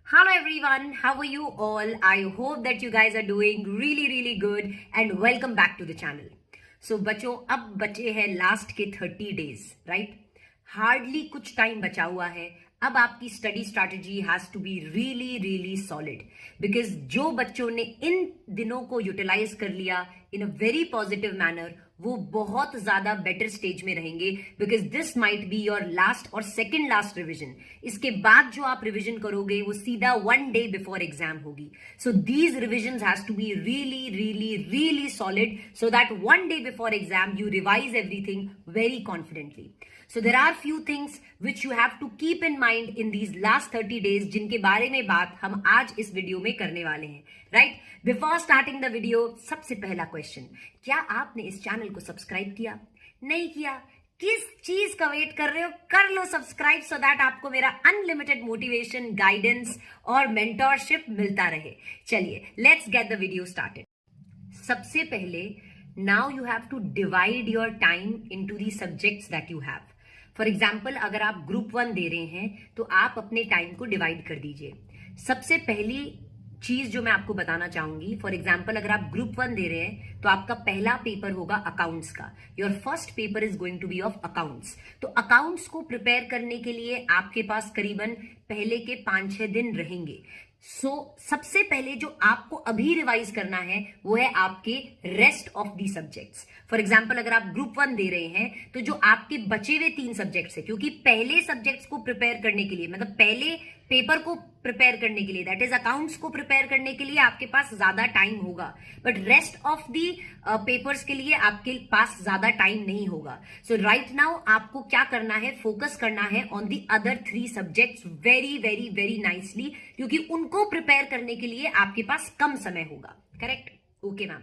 Hello everyone, how are you all? I hope that you guys are doing really good and welcome back to the channel. So बच्चों अब बचे हैं last के 30 days right. Hardly कुछ time बचा हुआ है. अब आपकी study strategy has to be really solid because जो बच्चों ने इन दिनों को यूटिलाइज कर लिया in a very positive manner वो बहुत ज्यादा बेटर स्टेज में रहेंगे because this might be your last और सेकेंड लास्ट रिविजन. इसके बाद जो आप रिविजन करोगे वो सीधा 1 डे बिफोर एग्जाम होगी. So these revision has to be really solid so that 1 day before exam you revise everything very confidently. So there are few things which you have to keep in mind in these last 30 days जिनके बारे में बात हम आज इस video में करने वाले हैं right. Before starting the video सबसे पहला क्वेश्चन, क्या आपने इस चैनल को सब्सक्राइब किया? नहीं किया? किस चीज का वेट कर रहे हो? कर लो सब्सक्राइब सो दैट आपको मेरा अनलिमिटेड मोटिवेशन, गाइडेंस और मेंटोरशिप मिलता रहे. चलिए let's get the video started. सबसे पहले now you have to divide your time into the subjects that you have. For example अगर आप ग्रुप 1 दे रहे हैं तो आप अपने टाइम को डिवाइड कर दीजिए. सबसे पहली चीज जो मैं आपको बताना चाहूंगी, फॉर एग्जाम्पल अगर आप ग्रुप 1 दे रहे हैं तो आपका पहला पेपर होगा अकाउंट्स का. Your first paper is going to be of accounts. तो अकाउंट्स को प्रिपेयर करने के लिए आपके पास करीबन पहले के 5-6 दिन रहेंगे. सबसे पहले जो आपको अभी रिवाइज करना है वो है आपके rest of the subjects. For example अगर आप ग्रुप 1 दे रहे हैं तो जो आपके बचे हुए 3 सब्जेक्ट्स है, क्योंकि पहले सब्जेक्ट्स को प्रिपेयर करने के लिए मतलब पहले पेपर को प्रिपेयर करने के लिए दैट इज अकाउंट्स को प्रिपेयर करने के लिए आपके पास ज्यादा टाइम होगा, but rest of the papers के लिए आपके पास ज्यादा टाइम नहीं होगा. सो राइट नाउ आपको क्या करना है, फोकस करना है on the other 3 subjects very nicely, क्योंकि उनको प्रिपेयर करने के लिए आपके पास कम समय होगा. Correct? Okay ma'am,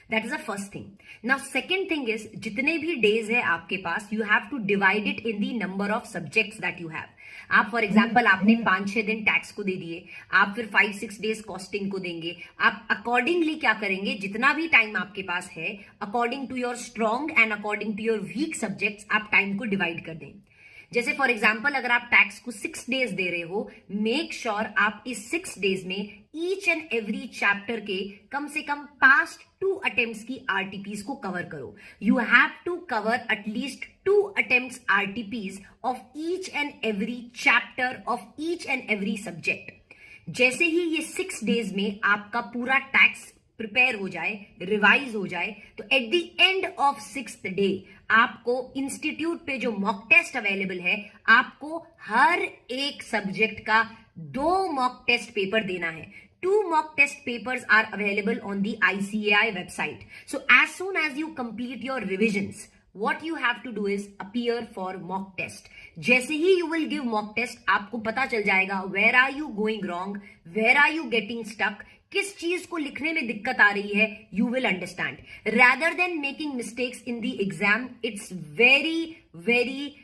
that is the first thing. Now second thing is जितने भी डेज है आपके पास you have to divide it in the number of subjects that you have. आप फॉर एग्जाम्पल आपने 5-6 दिन टैक्स को दे दिए, आप फिर 5-6 डेज कॉस्टिंग को देंगे. आप अकॉर्डिंगली क्या करेंगे, जितना भी टाइम आपके पास है according to your strong and according to your weak subjects आप टाइम को डिवाइड कर दें. जैसे फॉर एग्जाम्पल अगर आप टैक्स को 6 डेज दे रहे हो, मेक श्योर आप इस 6 डेज में ईच एंड एवरी चैप्टर के कम से कम पास्ट 2 अटेम्प्ट्स की आरटीपीज को कवर करो. You have to cover at least 2 attempts RTPs of each and every chapter of each and every subject. जैसे ही ये 6 डेज में आपका पूरा टैक्स प्रिपेयर हो जाए, रिवाइज हो जाए, तो at the end of 6th day आपको इंस्टीट्यूट पे जो मॉक टेस्ट अवेलेबल है आपको हर एक सब्जेक्ट का 2 मॉक टेस्ट पेपर देना है. 2 mock test papers are available on the ICAI website. So as soon as you complete your revisions, what you have to do is appear for mock test. जैसे ही you will give mock test, आपको पता चल जाएगा where are you going wrong, where are you getting stuck, किस चीज को लिखने में दिक्कत आ रही है. You will understand. Rather than making mistakes in the exam, it's very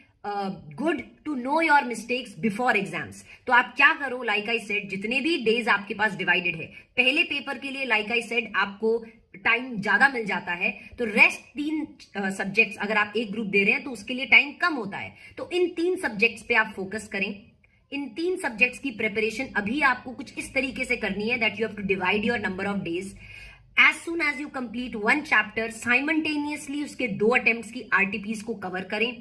good to know your mistakes before exams. तो आप क्या करो, लाइक आई सेड जितने भी डेज आपके पास डिवाइडेड है, पहले पेपर के लिए लाइक आई सेड आपको टाइम ज्यादा मिल जाता है, तो रेस्ट 3 सब्जेक्ट्स अगर आप एक ग्रुप दे रहे हैं तो उसके लिए टाइम कम होता है. तो इन 3 सब्जेक्ट्स पे आप फोकस करें. इन 3 सब्जेक्ट्स की प्रिपरेशन अभी आपको कुछ इस तरीके से करनी है that you have to divide your number of days. As soon as you complete 1 chapter, simultaneously उसके 2 attempts की RTPs को कवर करें.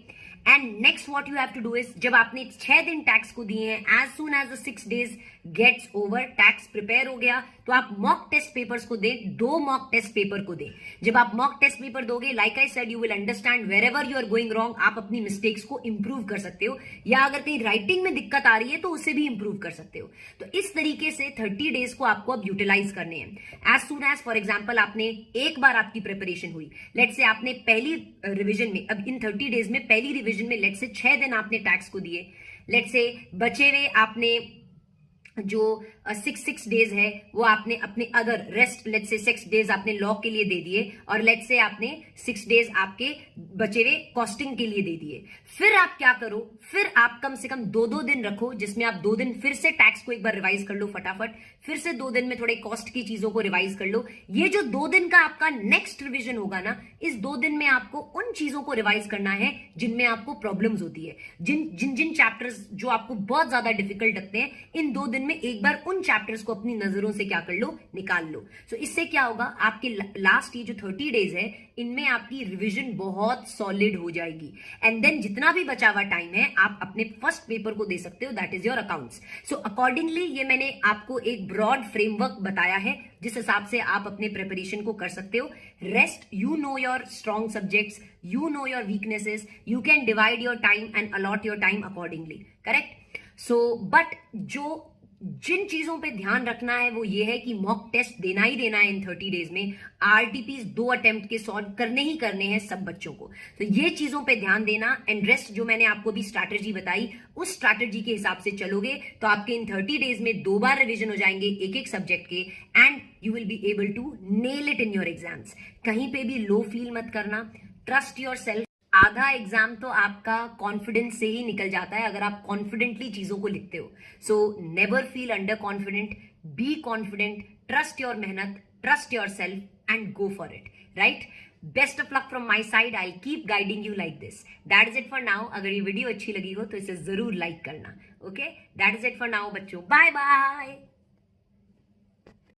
And next what you have to do is, जब आपने 6 दिन टैक्स को दिए हैं, as soon as the 6 days gets over, tax prepare हो गया, तो आप मॉक टेस्ट पेपर्स को दें. 2 मॉक टेस्ट पेपर को दें. जब आप मॉक टेस्ट पेपर दोगे, like I said, you will understand wherever you are going wrong. आप अपनी मिस्टेक्स को इंप्रूव कर सकते हो, या अगर कहीं राइटिंग में दिक्कत आ रही है तो उसे भी इंप्रूव कर सकते हो. तो इस तरीके से 30 डेज को आपको अब यूटिलाइज करने हैं. As soon as for example आपने एक बार आपकी प्रिपरेशन हुई, लेट से आपने पहली रिविजन में, अब इन 30 डेज में पहली रिविजन में लेट से 6 दिन आपने टैक्स को दिए, लेट से बचे हुए आपने जो 6 डेज है वो आपने अपने other rest let's say 6 days आपने लॉ के लिए दे दिए, और लेट्स से आपने 6 डेज आपके बचे हुए कॉस्टिंग के लिए दे दिए. फिर आप क्या करो, फिर आप कम से कम 2-2 दिन रखो जिसमें आप 2 दिन फिर से टैक्स को एक बार रिवाइज कर लो फटाफट, फिर से 2 दिन में थोड़े कॉस्ट की चीजों को रिवाइज कर लो. ये जो 2 दिन का आपका नेक्स्ट रिविजन होगा ना, इस 2 दिन में आपको उन चीजों को रिवाइज करना है जिनमें आपको प्रॉब्लम्स होती है, जिन चैप्टर्स जो आपको बहुत ज्यादा डिफिकल्ट लगते हैं, इन 2 दिन दिन में एक बार उन चैप्टर्स को अपनी नजरों से क्या कर लो, निकाल लो। सो इससे क्या होगा, आपके लास्ट ये जो 30 डेज है इनमें आपकी रिवीजन बहुत सॉलिड हो जाएगी। एंड देन जितना भी बचा हुआ टाइम है आप अपने फर्स्ट पेपर को दे सकते हो, that is your accounts. So accordingly ये मैंने आपको एक ब्रॉड फ्रेमवर्क बताया है जिस हिसाब से आप अपने प्रिपरेशन को कर सकते हो। Rest, you know your strong subjects, you know your weaknesses, you can divide your time and allot your time accordingly, correct? So but जिन चीजों पे ध्यान रखना है वो ये है कि मॉक टेस्ट देना ही देना है इन 30 डेज में। आरटीपीज 2 अटेम्प्ट के सॉल्व करने ही करने हैं सब बच्चों को, तो ये चीजों पे ध्यान देना। एंड रेस्ट जो मैंने आपको भी स्ट्रैटेजी बताई उस स्ट्रैटेजी के हिसाब से चलोगे तो आपके इन 30 डेज में 2 बार रिविजन हो जाएंगे एक एक सब्जेक्ट के, and you will be able to nail it in your exams. कहीं पे भी लो फील मत करना, ट्रस्ट योर सेल्फ। आधा एग्जाम तो आपका कॉन्फिडेंस से ही निकल जाता है अगर आप कॉन्फिडेंटली चीजों को लिखते हो। So never feel under confident, be confident, trust your मेहनत, trust yourself and go for it, right? Best of luck from my side, I keep guiding you like this. That is it for now. अगर ये video अच्छी लगी हो तो इसे जरूर like करना, okay? That is it for now बच्चों, बाय बाय।